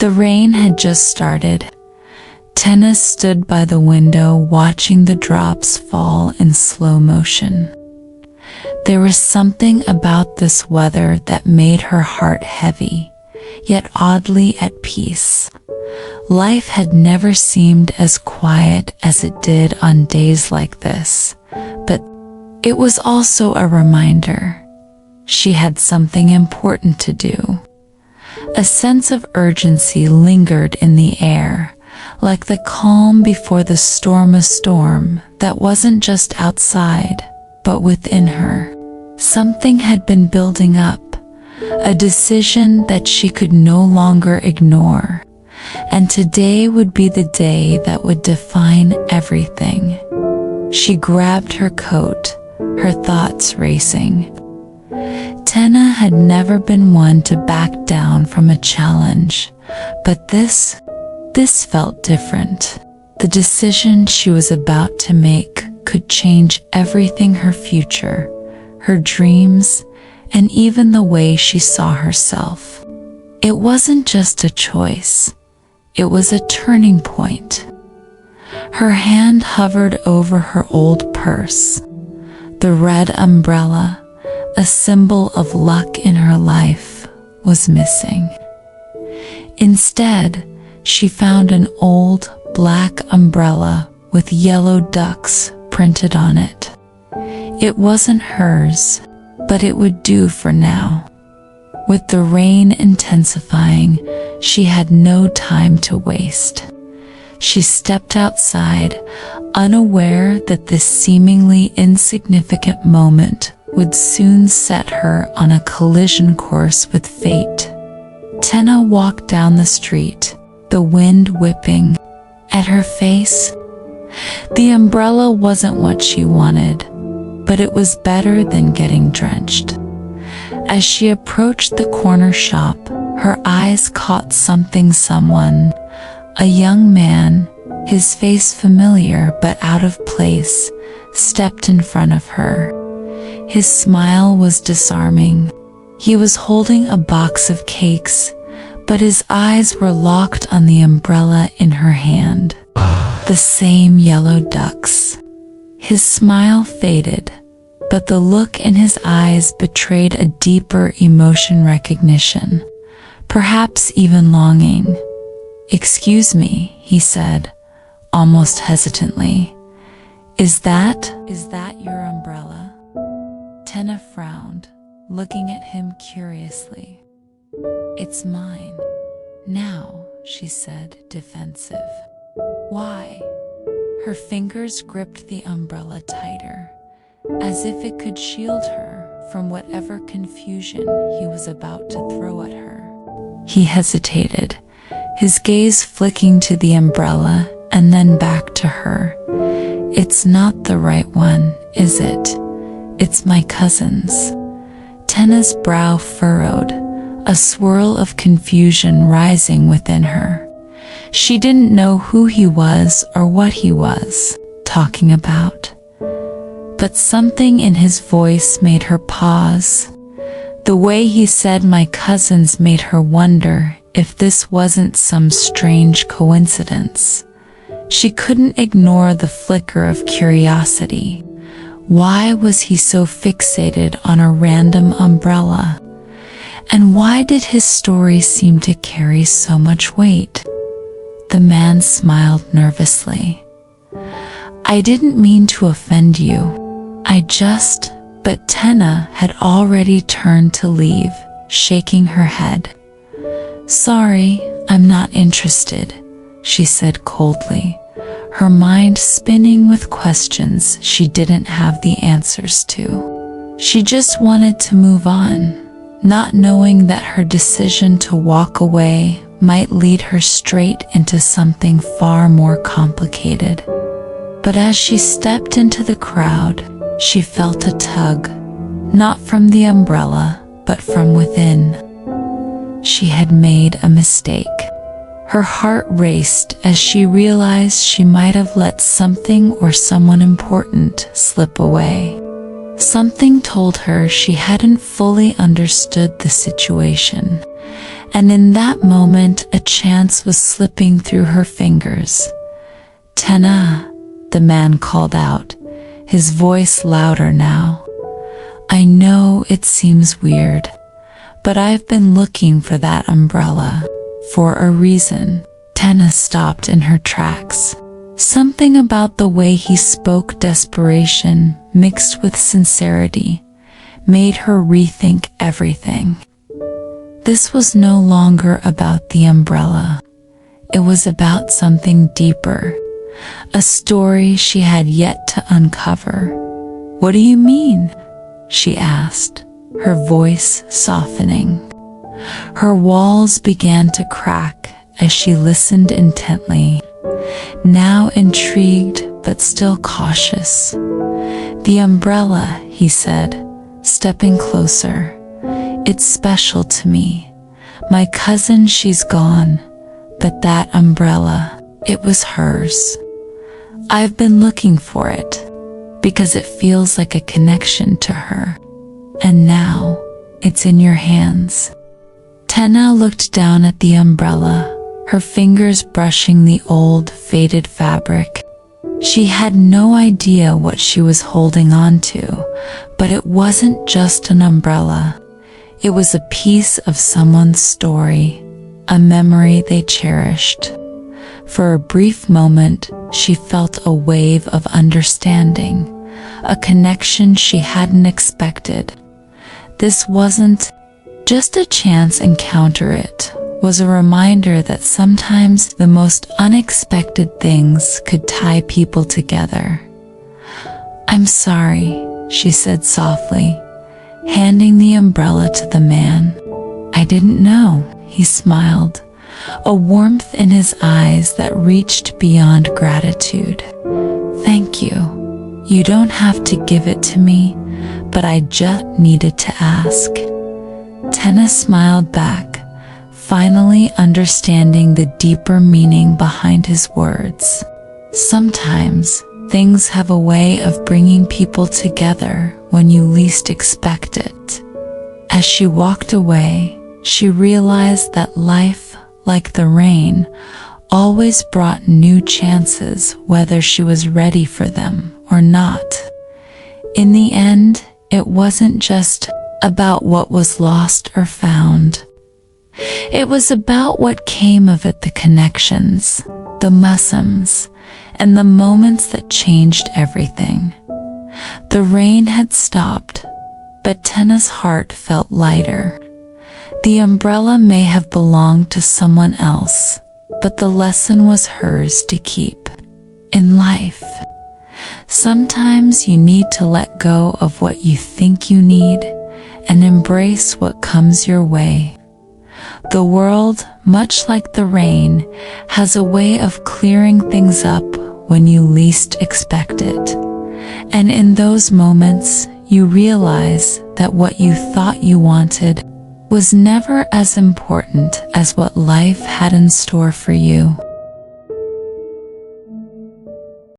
The rain had just started. Tena stood by the window watching the drops fall in slow motion. There was something about this weather that made her heart heavy, yet oddly at peace. Life had never seemed as quiet as it did on days like this, but it was also a reminder. She had something important to do. A sense of urgency lingered in the air, like the calm before the storm, a storm that wasn't just outside, but within her. Something had been building up, a decision that she could no longer ignore, and today would be the day that would define everything. She grabbed her coat, her thoughts racing. Tena had never been one to back down from a challenge, but this felt different. The decision she was about to make could change everything: her future, her dreams, and even the way she saw herself. It wasn't just a choice, it was a turning point. Her hand hovered over her old purse. The red umbrella, a symbol of luck in her life, was missing. Instead, she found an old black umbrella with yellow ducks printed on it. It wasn't hers, but it would do for now. With the rain intensifying, she had no time to waste. She stepped outside, unaware that this seemingly insignificant moment would soon set her on a collision course with fate. Tena walked down the street, the wind whipping at her face. The umbrella wasn't what she wanted, but it was better than getting drenched. As she approached the corner shop, her eyes caught someone, a young man, his face familiar but out of place, stepped in front of her. His smile was disarming. He was holding a box of cakes, but his eyes were locked on the umbrella in her hand. The same yellow ducks. His smile faded, but the look in his eyes betrayed a deeper emotion: recognition, perhaps even longing. "Excuse me," he said, almost hesitantly. Is that your umbrella?" Tena frowned, looking at him curiously. "It's mine now," she said, defensive. "Why?" Her fingers gripped the umbrella tighter, as if it could shield her from whatever confusion he was about to throw at her. He hesitated, his gaze flicking to the umbrella and then back to her. "It's not the right one, is it? It's my cousin's." Tena's brow furrowed, a swirl of confusion rising within her. She didn't know who he was or what he was talking about, but something in his voice made her pause. The way he said "my cousin's" made her wonder if this wasn't some strange coincidence. She couldn't ignore the flicker of curiosity. Why was he so fixated on a random umbrella? And why did his story seem to carry so much weight? The man smiled nervously. "I didn't mean to offend you. But Tena had already turned to leave, shaking her head. "Sorry, I'm not interested," she said coldly, her mind spinning with questions she didn't have the answers to. She just wanted to move on, not knowing that her decision to walk away might lead her straight into something far more complicated. But as she stepped into the crowd, she felt a tug, not from the umbrella, but from within. She had made a mistake. Her heart raced as she realized she might have let something or someone important slip away. Something told her she hadn't fully understood the situation, and in that moment a chance was slipping through her fingers. "Tena," the man called out, his voice louder now. "I know it seems weird, but I've been looking for that umbrella for a reason." Tena stopped in her tracks. Something about the way he spoke desperation mixed with sincerity made her rethink everything. This was no longer about the umbrella. It was about something deeper, a story she had yet to uncover. "What do you mean?" she asked, her voice softening. Her walls began to crack as she listened intently, now intrigued but still cautious. "The umbrella," he said, stepping closer. "It's special to me. My cousin, she's gone, but that umbrella, it was hers. I've been looking for it, because it feels like a connection to her. And now, it's in your hands." Tena looked down at the umbrella, her fingers brushing the old, faded fabric. She had no idea what she was holding on to, but it wasn't just an umbrella. It was a piece of someone's story, a memory they cherished. For a brief moment, she felt a wave of understanding, a connection she hadn't expected. This wasn't just a chance encounter, it was a reminder that sometimes the most unexpected things could tie people together. "I'm sorry," she said softly, handing the umbrella to the man. "I didn't know," he smiled, a warmth in his eyes that reached beyond gratitude. "Thank you. You don't have to give it to me, but I just needed to ask." Tena smiled back, finally understanding the deeper meaning behind his words. Sometimes, things have a way of bringing people together when you least expect it. As she walked away, she realized that life, like the rain, always brought new chances whether she was ready for them or not. In the end, it wasn't just about what was lost or found. It was about what came of it, the connections, the musums, and the moments that changed everything. The rain had stopped, but Tena's heart felt lighter. The umbrella may have belonged to someone else, but the lesson was hers to keep. In life, sometimes you need to let go of what you think you need and embrace what comes your way. The world, much like the rain, has a way of clearing things up when you least expect it. And in those moments, you realize that what you thought you wanted was never as important as what life had in store for you.